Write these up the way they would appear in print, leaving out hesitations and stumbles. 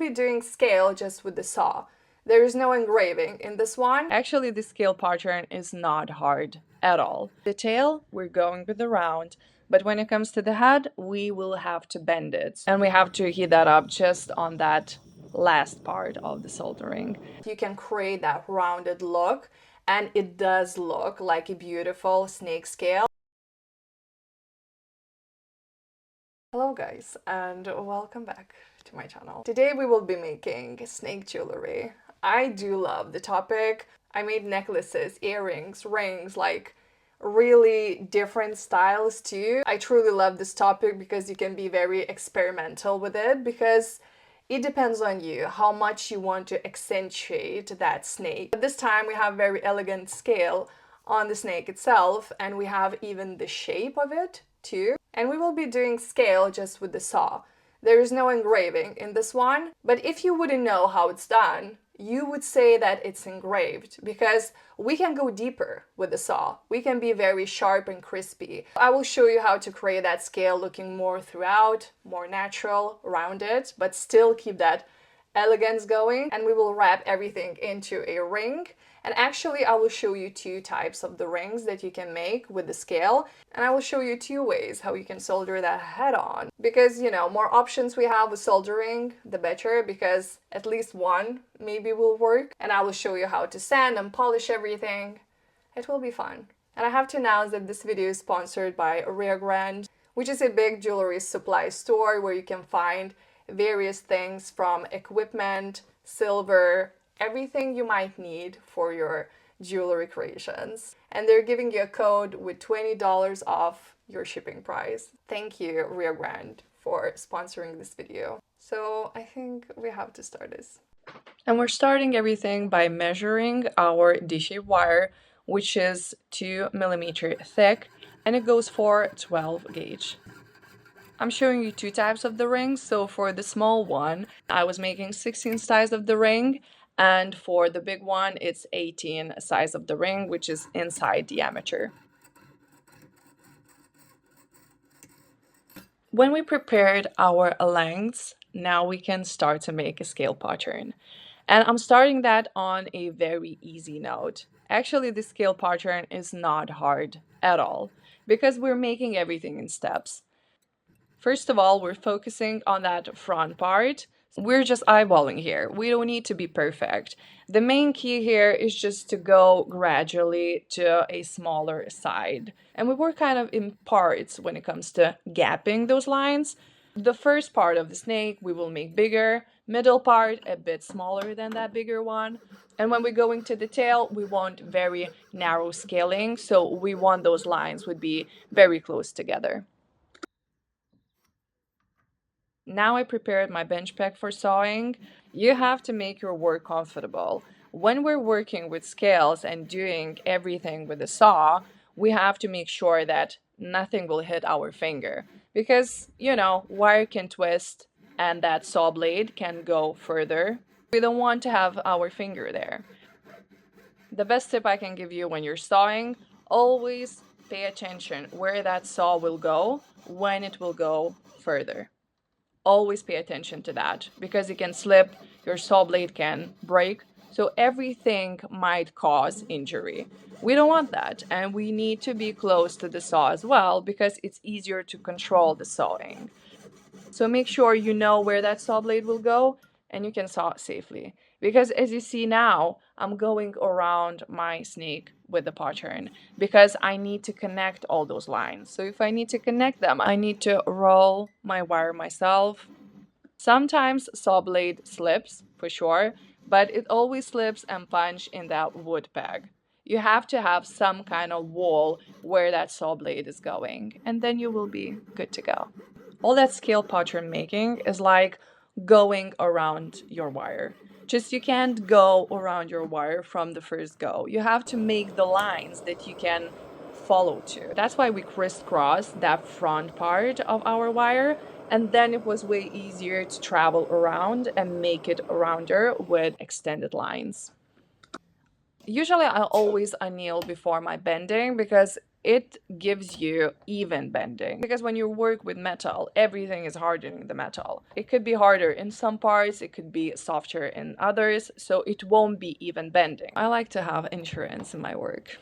be doing scale just with the saw. There is no engraving in this one. Actually, the scale pattern is not hard at all. The tail, we're going with the round, but when it comes to the head, we will have to bend it. And we have to heat that up just on that last part of the soldering. You can create that rounded look, and it does look like a beautiful snake scale. Hello guys, and welcome back to my channel. Today we will be making snake jewelry. I do love the topic. I made necklaces, earrings, rings, like really different styles too. I truly love this topic because you can be very experimental with it, because it depends on you how much you want to accentuate that snake. But this time we have very elegant scale on the snake itself, and we have even the shape of it too. And we will be doing scale just with the saw. There is no engraving in this one, but if you wouldn't know how it's done, you would say that it's engraved, because we can go deeper with the saw. We can be very sharp and crispy. I will show you how to create that scale looking more throughout, more natural, rounded, but still keep that elegance going. And we will wrap everything into a ring. And actually, I will show you two types of the rings that you can make with the scale. And I will show you two ways how you can solder that head on. Because, you know, more options we have with soldering, the better, because at least one maybe will work. And I will show you how to sand and polish everything. It will be fun. And I have to announce that this video is sponsored by GRANDE, which is a big jewelry supply store where you can find various things from equipment, silver, everything you might need for your jewelry creations. And they're giving you a code with $20 off your shipping price. Thank you, GRANDE, for sponsoring this video. So I think we have to start this. And we're starting everything by measuring our D-shaped wire, which is 2 millimeter thick, and it goes for 12 gauge. I'm showing you two types of the ring. So for the small one, I was making 16 size of the ring, and for the big one, it's 18 size of the ring, which is inside diameter. When we prepared our lengths, now we can start to make a scale pattern. And I'm starting that on a very easy note. Actually, the scale pattern is not hard at all, because we're making everything in steps. First of all, we're focusing on that front part. We're just eyeballing here. We don't need to be perfect. The main key here is just to go gradually to a smaller side. And we work kind of in parts when it comes to gapping those lines. The first part of the snake we will make bigger, middle part a bit smaller than that bigger one. And when we're going to the tail, we want very narrow scaling, so we want those lines would be very close together. Now I prepared my bench pack for sawing. You have to make your work comfortable. When we're working with scales and doing everything with the saw, we have to make sure that nothing will hit our finger, because, you know, wire can twist and that saw blade can go further. We don't want to have our finger there. The best tip I can give you when you're sawing, always pay attention where that saw will go when it will go further. Always pay attention to that, because it can slip, your saw blade can break, so everything might cause injury. We don't want that, and we need to be close to the saw as well, because it's easier to control the sawing. So make sure you know where that saw blade will go and you can saw safely. Because as you see now, I'm going around my snake with the pattern because I need to connect all those lines. So if I need to connect them, I need to roll my wire myself. Sometimes saw blade slips, for sure, but it always slips and punch in that wood peg. You have to have some kind of wall where that saw blade is going, and then you will be good to go. All that scale pattern making is like going around your wire. Just you can't go around your wire from the first go. You have to make the lines that you can follow to. That's why we crisscross that front part of our wire, and then it was way easier to travel around and make it rounder with extended lines. Usually I always anneal before my bending because it gives you even bending. Because when you work with metal, everything is hardening the metal. It could be harder in some parts, it could be softer in others, so it won't be even bending. I like to have insurance in my work.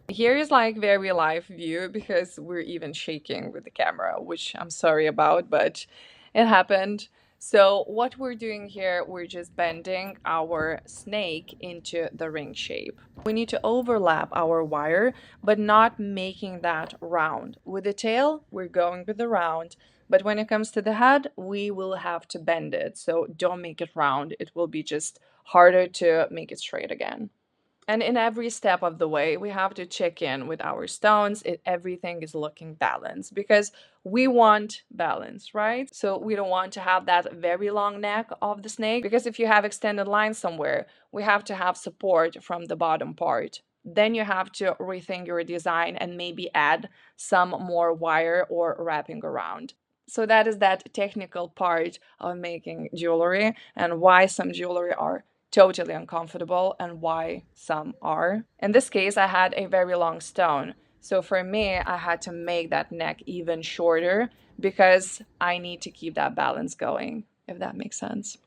Here is like very live view because we're even shaking with the camera, which I'm sorry about, but it happened. So what we're doing here, we're just bending our snake into the ring shape. We need to overlap our wire, but not making that round. With the tail, we're going with the round, but when it comes to the head, we will have to bend it. So don't make it round. It will be just harder to make it straight again. And in every step of the way, we have to check in with our stones if everything is looking balanced because we want balance, right? So we don't want to have that very long neck of the snake because if you have extended lines somewhere, we have to have support from the bottom part. Then you have to rethink your design and maybe add some more wire or wrapping around. So that is that technical part of making jewelry and why some jewelry are totally uncomfortable and why some are. In this case, I had a very long stone. So for me, I had to make that neck even shorter because I need to keep that balance going, if that makes sense.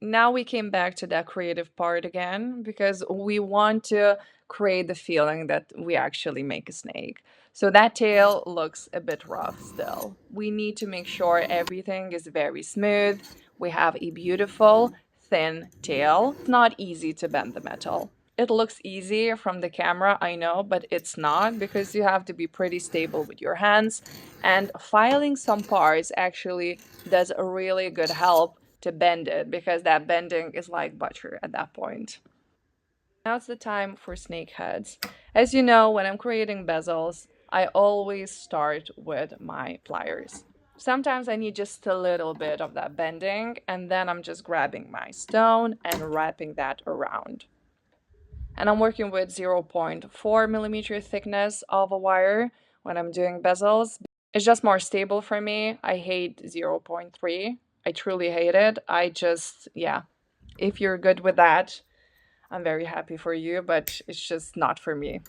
Now we came back to that creative part again because we want to create the feeling that we actually make a snake. So that tail looks a bit rough still. We need to make sure everything is very smooth. We have a beautiful thin tail. It's not easy to bend the metal. It looks easy from the camera, I know, but it's not because you have to be pretty stable with your hands. And filing some parts actually does a really good help to bend it because that bending is like butter at that point. Now it's the time for snake heads. As you know, when I'm creating bezels, I always start with my pliers. Sometimes I need just a little bit of that bending, and then I'm just grabbing my stone and wrapping that around. And I'm working with 0.4 millimeter thickness of a wire when I'm doing bezels. It's just more stable for me. I hate 0.3. I truly hate it. Yeah, if you're good with that, I'm very happy for you, but it's just not for me.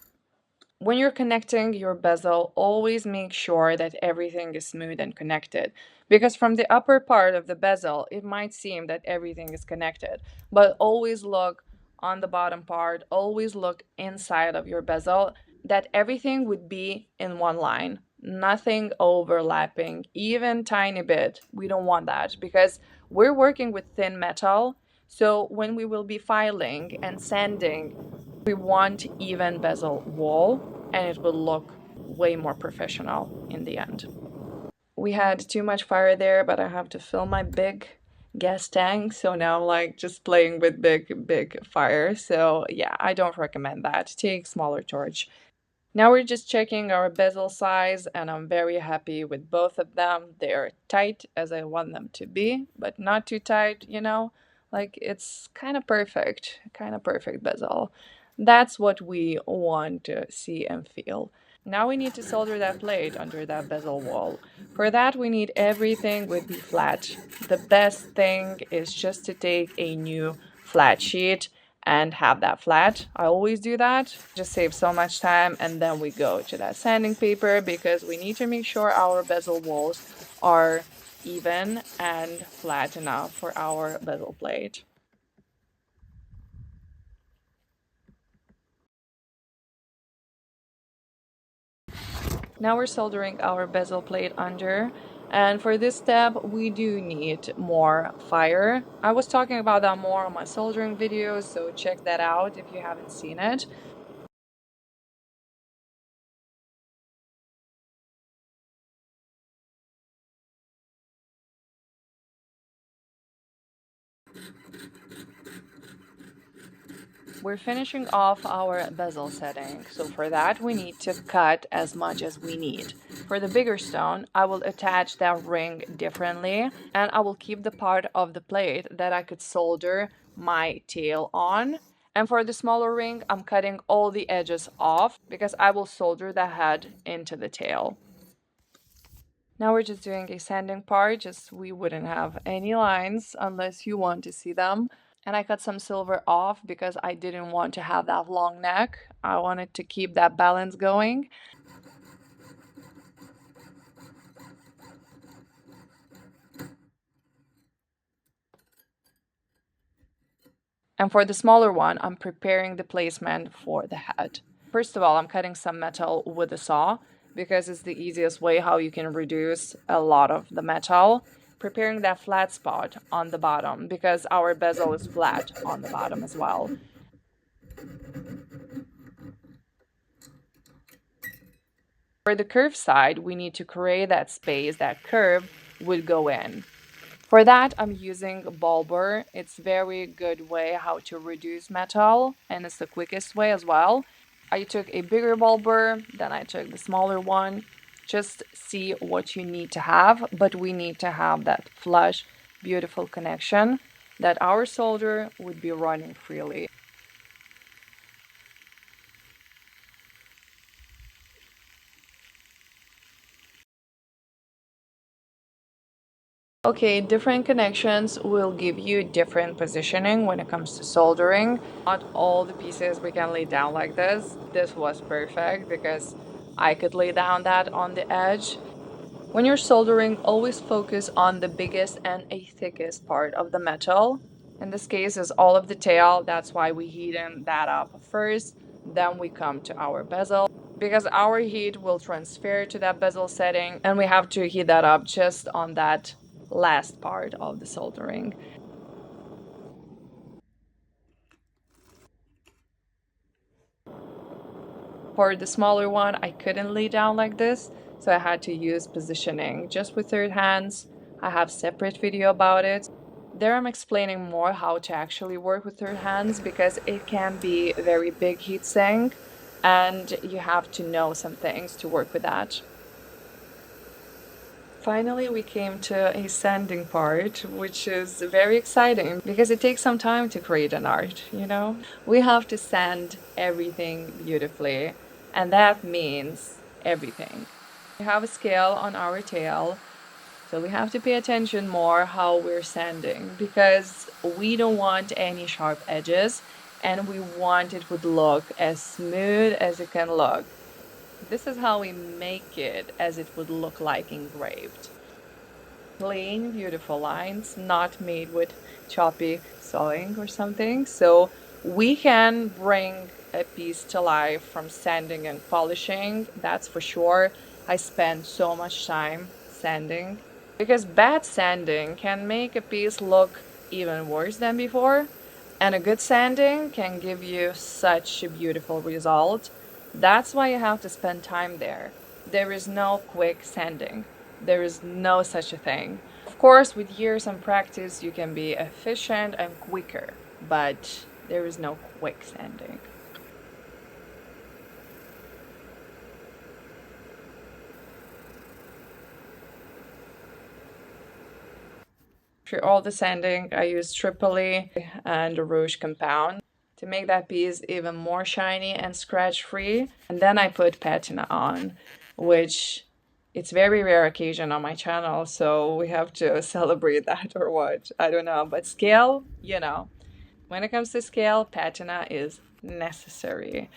When you're connecting your bezel, always make sure that everything is smooth and connected. Because from the upper part of the bezel, it might seem that everything is connected, but always look on the bottom part, always look inside of your bezel, that everything would be in one line, nothing overlapping, even tiny bit. We don't want that because we're working with thin metal. So when we will be filing and sanding, we want even bezel wall and it will look way more professional in the end. We had too much fire there, but I have to fill my big gas tank, so now I'm like just playing with big fire. So yeah, I don't recommend that. Take smaller torch. Now we're just checking our bezel size and I'm very happy with both of them. They're tight as I want them to be, but not too tight, you know? Like it's kind of perfect bezel. That's what we want to see and feel. Now we need to solder that plate under that bezel wall. For that we need everything would be flat. The best thing is just to take a new flat sheet and have that flat. I always do that. Just save so much time and then we go to that sanding paper because we need to make sure our bezel walls are even and flat enough for our bezel plate. Now we're soldering our bezel plate under. And for this step, we do need more fire. I was talking about that more on my soldering videos, so check that out if you haven't seen it. We're finishing off our bezel setting, so for that we need to cut as much as we need. For the bigger stone, I will attach that ring differently and I will keep the part of the plate that I could solder my tail on. And for the smaller ring, I'm cutting all the edges off because I will solder the head into the tail. Now we're just doing a sanding part, just we wouldn't have any lines unless you want to see them. And I cut some silver off because I didn't want to have that long neck. I wanted to keep that balance going. And for the smaller one, I'm preparing the placement for the head. First of all, I'm cutting some metal with a saw because it's the easiest way how you can reduce a lot of the metal. Preparing that flat spot on the bottom because our bezel is flat on the bottom as well. For the curved side, we need to create that space that curve would go in. For that, I'm using a ball burr. It's very good way how to reduce metal, and it's the quickest way as well. I took a bigger ball burr, then I took the smaller one. Just see what you need to have, but we need to have that flush, beautiful connection that our solder would be running freely. Okay, different connections will give you different positioning when it comes to soldering. Not all the pieces we can lay down like this. This was perfect because I could lay down that on the edge. When you're soldering, always focus on the biggest and a thickest part of the metal. In this case is all of the tail. That's why we heaten that up first. Then we come to our bezel because our heat will transfer to that bezel setting and we have to heat that up just on that last part of the soldering. For the smaller one, I couldn't lay down like this, so I had to use positioning just with third hands. I have separate video about it. There I'm explaining more how to actually work with third hands because it can be a very big heat sink and you have to know some things to work with that. Finally, we came to a sanding part, which is very exciting because it takes some time to create an art, you know? We have to sand everything beautifully, and that means everything. We have a scale on our tail, so we have to pay attention more how we're sanding because we don't want any sharp edges and we want it would look as smooth as it can look. This is how we make it as it would look like engraved. Plain, beautiful lines, not made with choppy sewing or something. So we can bring a piece to life from sanding and polishing, that's for sure. I spend so much time sanding because bad sanding can make a piece look even worse than before, and a good sanding can give you such a beautiful result. That's why you have to spend time there. There is no quick sanding. There is no such a thing. Of course, with years and practice, you can be efficient and quicker, but there is no quick sanding. For all the sanding, I use Tripoli and a Rouge compound to make that piece even more shiny and scratch free. And then I put patina on, which it's very rare occasion on my channel, so we have to celebrate that or what? I don't know. But scale, you know, when it comes to scale, patina is necessary.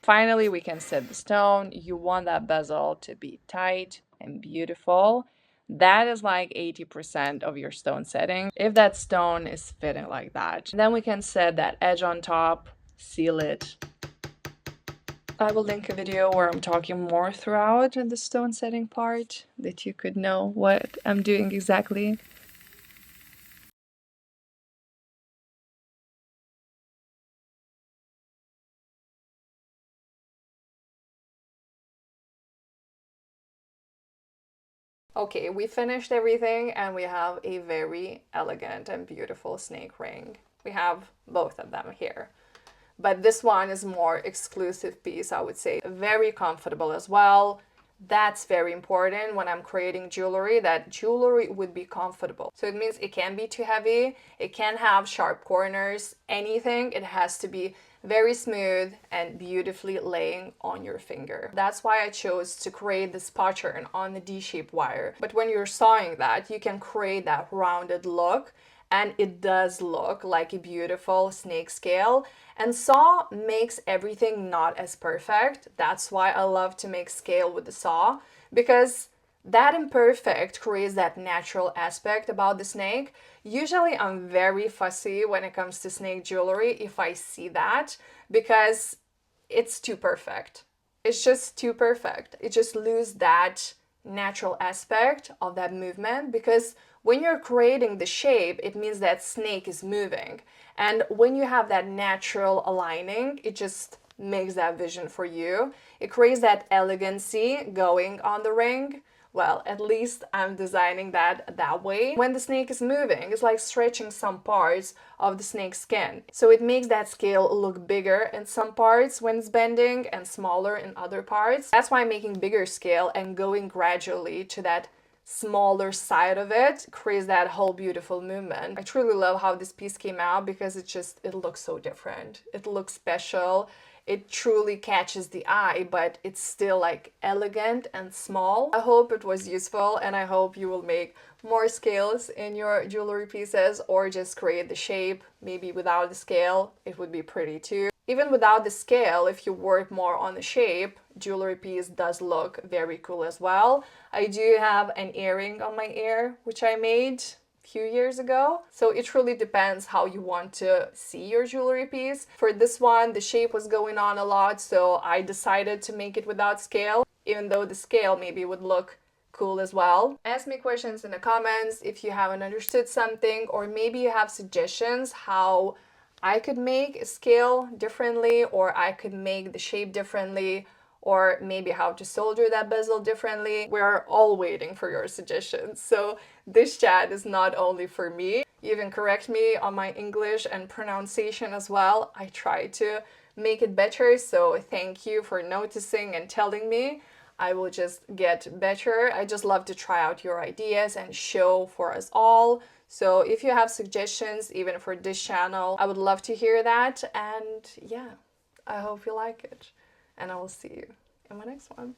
Finally, we can set the stone. You want that bezel to be tight and beautiful. That is like 80% of your stone setting. If that stone is fitting like that, then we can set that edge on top, seal it. I will link a video where I'm talking more throughout the stone setting part that you could know what I'm doing exactly. Okay, we finished everything and we have a very elegant and beautiful snake ring. We have both of them here. But this one is more exclusive piece, I would say. Very comfortable as well. That's very important when I'm creating jewelry, that jewelry would be comfortable. So it means it can't be too heavy, it can't have sharp corners, anything. It has to be very smooth and beautifully laying on your finger. That's why I chose to create this pattern on the D-shaped wire. But when you're sawing that, you can create that rounded look, and it does look like a beautiful snake scale. And saw makes everything not as perfect. That's why I love to make scale with the saw, because that imperfect creates that natural aspect about the snake. Usually I'm very fussy when it comes to snake jewelry if I see that, because it's too perfect. It's just too perfect. It just loses that natural aspect of that movement, because when you're creating the shape, it means that snake is moving. And when you have that natural aligning, it just makes that vision for you. It creates that elegancy going on the ring. Well, at least I'm designing that way. When the snake is moving, it's like stretching some parts of the snake's skin. So it makes that scale look bigger in some parts when it's bending and smaller in other parts. That's why I'm making bigger scale and going gradually to that smaller side of it creates that whole beautiful movement. I truly love how this piece came out, because it looks so different. It looks special. It truly catches the eye, but it's still like elegant and small. I hope it was useful, and I hope you will make more scales in your jewelry pieces, or just create the shape maybe without the scale. It would be pretty too. Even without the scale, if you work more on the shape, jewelry piece does look very cool as well. I do have an earring on my ear, which I made few years ago. So it really depends how you want to see your jewelry piece. For this one, the shape was going on a lot, so I decided to make it without scale, even though the scale maybe would look cool as well. Ask me questions in the comments if you haven't understood something, or maybe you have suggestions how I could make a scale differently, or I could make the shape differently, or maybe how to solder that bezel differently. We're all waiting for your suggestions. So this chat is not only for me. You even correct me on my English and pronunciation as well. I try to make it better, so thank you for noticing and telling me. I will just get better. I just love to try out your ideas and show for us all. So if you have suggestions, even for this channel, I would love to hear that. And yeah, I hope you like it. And I will see you in my next one.